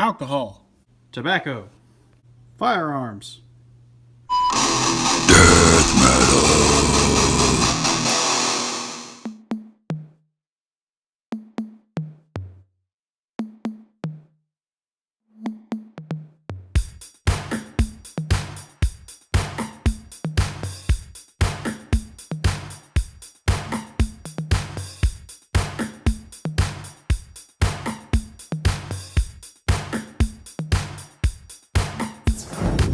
alcohol, tobacco, firearms.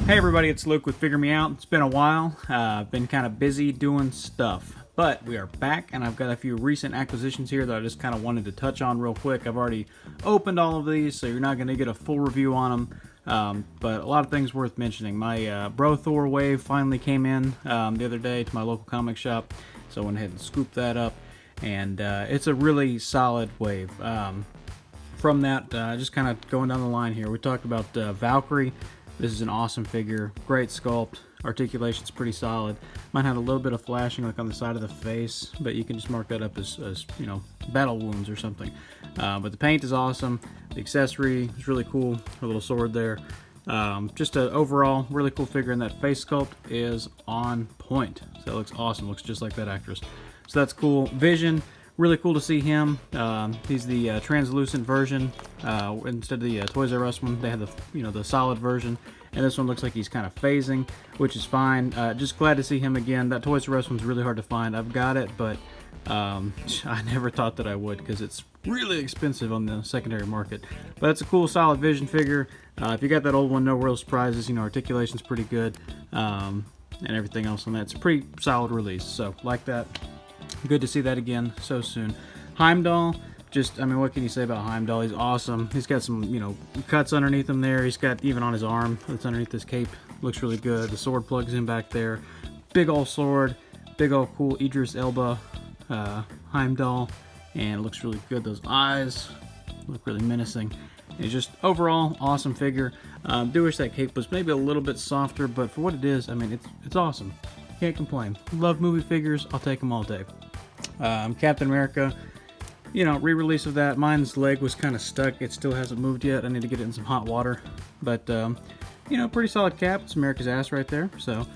Hey everybody, it's Luke with Figure Me Out. It's been a while. I've been kind of busy doing stuff, but we are back and I've got a few recent acquisitions here that I just kind of wanted to touch on real quick. I've already opened all of these, so you're not going to get a full review on them, but a lot of things worth mentioning. My Bro Thor wave finally came in the other day to my local comic shop, so I went ahead and scooped that up, and it's a really solid wave. From that, just kind of going down the line here, we talked about Valkyrie. This is an awesome figure, great sculpt, articulation's pretty solid. Might have a little bit of flashing like on the side of the face, but you can just mark that up as you know, battle wounds or something. But the paint is awesome, the accessory is really cool, a little sword there. Just an overall really cool figure, and that face sculpt is on point. So it looks awesome, looks just like that actress. So that's cool. Vision, really cool to see him. He's the translucent version instead of the Toys R Us one. They had the solid version, and this one looks like he's kind of phasing, which is fine. Just glad to see him again. That Toys R Us one's really hard to find. I've got it, but I never thought that I would because it's really expensive on the secondary market. But it's a cool, solid Vision figure. If you got that old one, no real surprises. You know, articulation's pretty good, and everything else on that. It's a pretty solid release. So like that. Good to see that again so soon. Heimdall, just, I mean, what can you say about Heimdall? He's awesome. He's got some, you know, cuts underneath him there. He's got, even on his arm, that's underneath this cape, looks really good. The sword plugs in back there. Big old sword, big old cool Idris Elba Heimdall, and it looks really good. Those eyes look really menacing. It's just overall awesome figure. Do wish that cape was maybe a little bit softer, but for what it is, I mean, it's awesome. Can't complain. Love movie figures. I'll take them all day. Captain America, you know, re-release of that. Mine's leg was kind of stuck. It still hasn't moved yet. I need to get it in some hot water. But, you know, pretty solid cap. It's America's ass right there. So,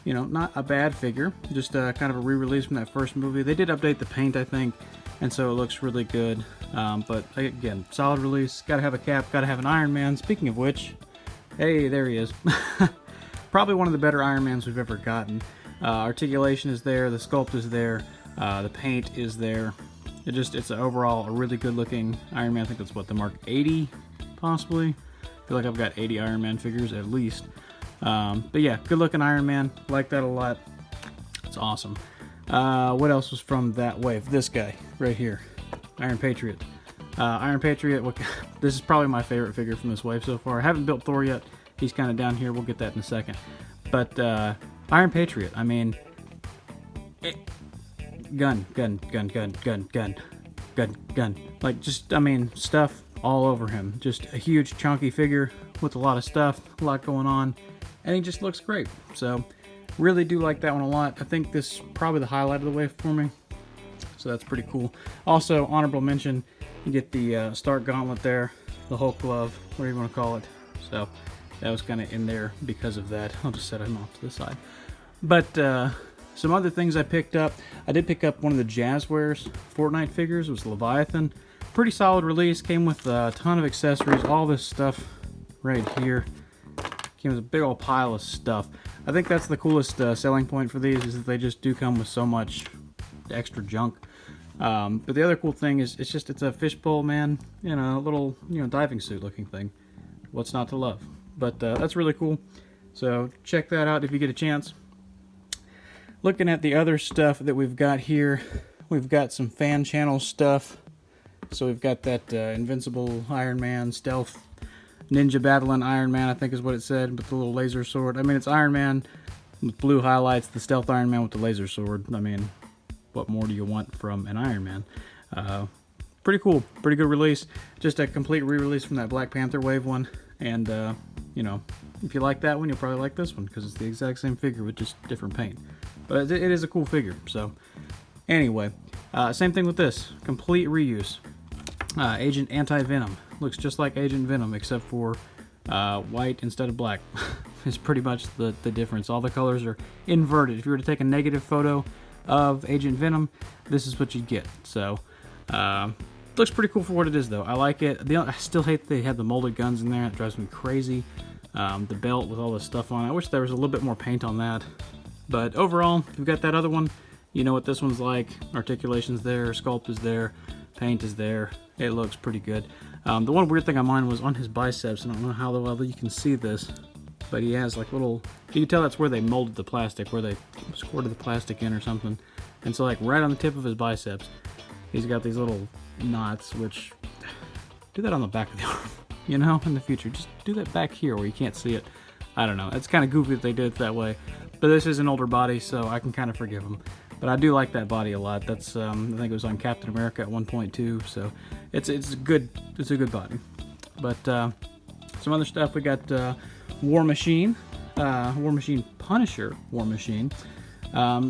you know, not a bad figure. Just kind of a re-release from that first movie. They did update the paint, I think, and so it looks really good. But, again, solid release. Gotta have a cap. Gotta have an Iron Man. Speaking of which, hey, there he is. Probably one of the better Iron Mans we've ever gotten. Articulation is there, the sculpt is there, the paint is there. It's overall a really good looking Iron Man. I think that's what, the Mark 80 possibly. I feel like I've got 80 Iron Man figures at least. But yeah, good looking Iron Man, like that a lot. It's awesome. What else was from that wave? This guy right here, Iron Patriot. Iron Patriot, this is probably my favorite figure from this wave so far. I haven't built Thor yet. He's kind of down here. We'll get that in a second. But Iron Patriot, I mean, gun. Like, just, I mean, stuff all over him. Just a huge, chunky figure with a lot of stuff, a lot going on, and he just looks great. So, really do like that one a lot. I think this is probably the highlight of the wave for me. So that's pretty cool. Also, honorable mention, you get the Stark Gauntlet there, the Hulk glove, whatever you want to call it. So, that was kind of in there because of that. I'll just set him off to the side. But some other things I picked up. I did pick up one of the Jazzwares Fortnite figures. It was Leviathan. Pretty solid release. Came with a ton of accessories. All this stuff right here. Came with a big old pile of stuff. I think that's the coolest selling point for these, is that they just do come with so much extra junk. But the other cool thing is it's a fishbowl, man. You know, a little, you know, diving suit looking thing. What's not to love? But that's really cool. So check that out if you get a chance. Looking at the other stuff that we've got here, we've got some fan channel stuff. So we've got that Invincible Iron Man, Stealth Ninja Battling Iron Man, I think is what it said, with the little laser sword. I mean, it's Iron Man with blue highlights, the Stealth Iron Man with the laser sword. I mean, what more do you want from an Iron Man? Pretty cool, pretty good release. Just a complete re-release from that Black Panther wave one. And, you know, if you like that one, you'll probably like this one, because it's the exact same figure with just different paint. But it is a cool figure. So, anyway, same thing with this. Complete reuse. Agent Anti-Venom. Looks just like Agent Venom, except for white instead of black. Is pretty much the difference. All the colors are inverted. If you were to take a negative photo of Agent Venom, this is what you'd get. So, looks pretty cool for what it is, though. I like it. I still hate they had the molded guns in there. It drives me crazy. The belt with all this stuff on it. I wish there was a little bit more paint on that. But overall, if you've got that other one, you know what this one's like. Articulation's there, sculpt is there, paint is there. It looks pretty good. The one weird thing on mine was on his biceps, and I don't know how well you can see this, but he has like little, you can tell that's where they molded the plastic, where they squirted the plastic in or something. And so like right on the tip of his biceps, he's got these little knots, which, do that on the back of the arm, you know, in the future. Just do that back here where you can't see it. I don't know, it's kind of goofy that they did it that way. But this is an older body, so I can kind of forgive him. But I do like that body a lot. That's I think it was on Captain America at 1.2, so it's a good body. But some other stuff, we got War Machine, War Machine Punisher War Machine,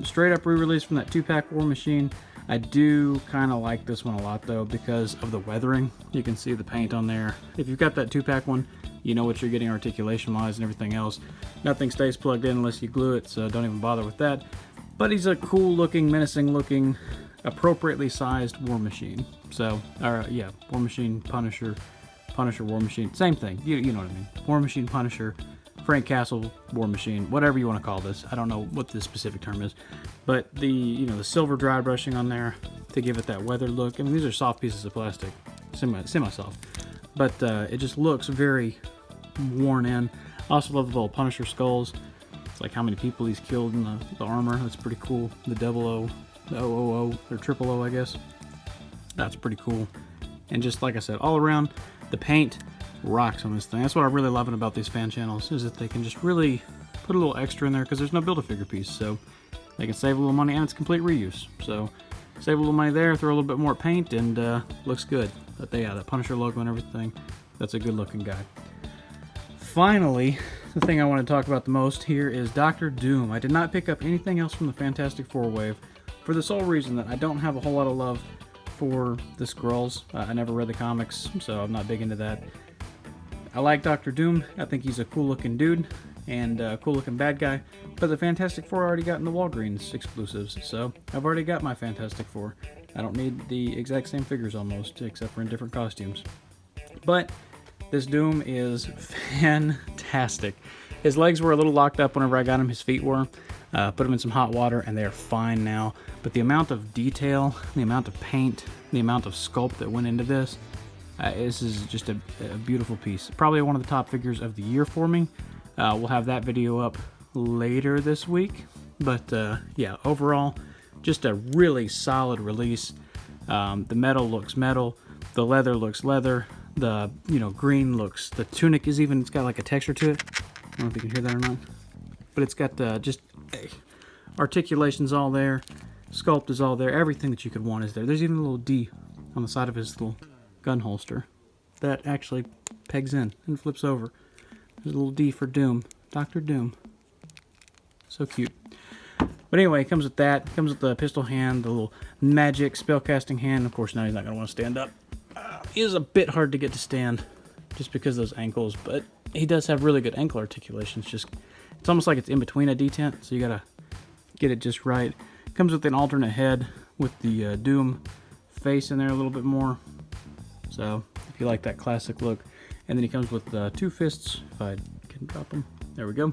straight up re-release from that 2-pack War Machine. I do kind of like this one a lot though because of the weathering. You can see the paint on there. If you've got that 2-pack one, you know what you're getting articulation wise and everything else. Nothing stays plugged in unless you glue it, so don't even bother with that. But he's a cool looking, menacing looking, appropriately sized War Machine. So, yeah, War Machine, Punisher, War Machine, same thing. You know what I mean. War Machine, Punisher, Frank Castle, War Machine, whatever you want to call this. I don't know what the specific term is. But the silver dry brushing on there to give it that weathered look. I mean, these are soft pieces of plastic, semi-soft. But it just looks very worn in. I also love the little Punisher skulls. It's like how many people he's killed in the armor. That's pretty cool. The 00, the 000, or 000, I guess. That's pretty cool. And just like I said, all around, the paint rocks on this thing. That's what I'm really loving about these fan channels, is that they can just really put a little extra in there because there's no Build-A-Figure piece. So they can save a little money, and it's complete reuse. So save a little money there, throw a little bit more paint, and looks good. But yeah, that Punisher logo and everything, that's a good looking guy. Finally, the thing I want to talk about the most here is Doctor Doom. I did not pick up anything else from the Fantastic Four wave for the sole reason that I don't have a whole lot of love for the Skrulls. I never read the comics, so I'm not big into that. I like Doctor Doom. I think he's a cool looking dude and a cool looking bad guy, but the Fantastic Four already got in the Walgreens exclusives, so I've already got my Fantastic Four. I don't need the exact same figures almost, except for in different costumes. But this Doom is fantastic. His legs were a little locked up whenever I got him. His feet were. Put them in some hot water and they are fine now. But the amount of detail, the amount of paint, the amount of sculpt that went into this, this is just a beautiful piece. Probably one of the top figures of the year for me. We'll have that video up later this week. But yeah, overall, just a really solid release. The metal looks metal. The leather looks leather. The green looks, the tunic is even, it's got like a texture to it. I don't know if you can hear that or not, but it's got just articulations all there, sculpt is all there, everything that you could want is there. There's even a little D on the side of his little gun holster that actually pegs in and flips over. There's a little D for Doom, Dr. Doom. So cute. But anyway, it comes with that. It comes with the pistol hand, the little magic spellcasting hand. Of course, now he's not going to want to stand up. He is a bit hard to get to stand just because of those ankles, but he does have really good ankle articulation. It's almost like it's in between a detent, so you gotta get it just right. Comes with an alternate head with the Doom face in there a little bit more. So if you like that classic look, and then he comes with 2 fists. If I can drop them, there we go.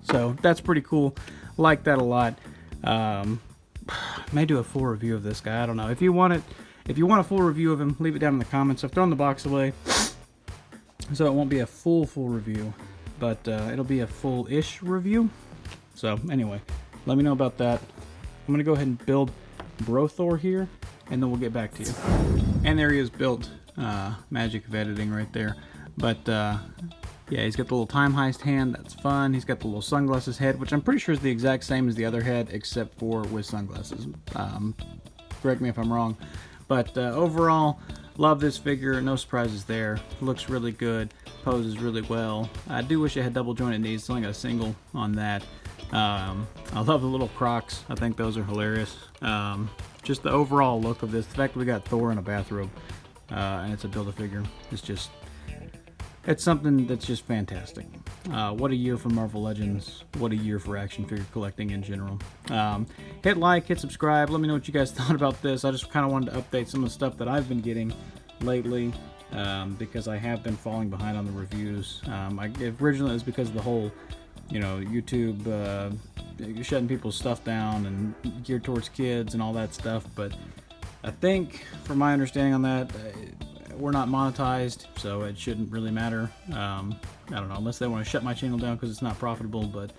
So that's pretty cool. Like that a lot. May do a full review of this guy. I don't know. If you want a full review of him, leave it down in the comments. I've thrown the box away, so it won't be a full review, but it'll be a full-ish review. So anyway, let me know about that. I'm gonna go ahead and build Brothor here, and then we'll get back to you. And there he is built. Magic of editing right there. But yeah, he's got the little time heist hand. That's fun. He's got the little sunglasses head, which I'm pretty sure is the exact same as the other head, except for with sunglasses. Correct me if I'm wrong. But overall, love this figure. No surprises there. Looks really good. Poses really well. I do wish it had double jointed knees. It's only got a single on that. I love the little Crocs. I think those are hilarious. Just the overall look of this. The fact that we got Thor in a bathrobe. and it's a Build-A-Figure. It's something that's just fantastic. What a year for Marvel Legends. What a year for action figure collecting in general. Hit like, hit subscribe. Let me know what you guys thought about this. I just kind of wanted to update some of the stuff that I've been getting lately, because I have been falling behind on the reviews. Originally it was because of the whole, YouTube shutting people's stuff down and geared towards kids and all that stuff. But I think, from my understanding on that, we're not monetized, so it shouldn't really matter. I don't know, unless they want to shut my channel down because it's not profitable, but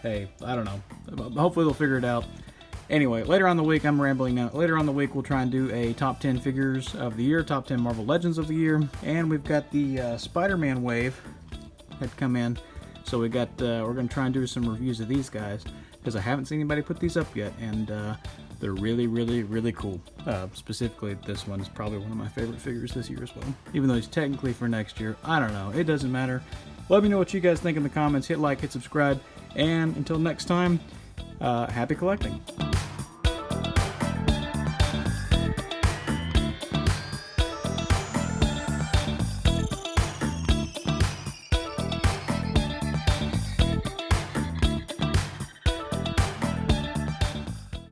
hey, I don't know. Hopefully they'll figure it out. Anyway, later on in the week, I'm rambling now. Later on in the week, we'll try and do a top 10 figures of the year, top 10 Marvel Legends of the year, and we've got the Spider-Man wave had come in, so we're going to try and do some reviews of these guys, because I haven't seen anybody put these up yet, and they're really, really, really cool. Specifically, this one is probably one of my favorite figures this year as well. Even though he's technically for next year. I don't know. It doesn't matter. Let me know what you guys think in the comments. Hit like, hit subscribe. And until next time, happy collecting.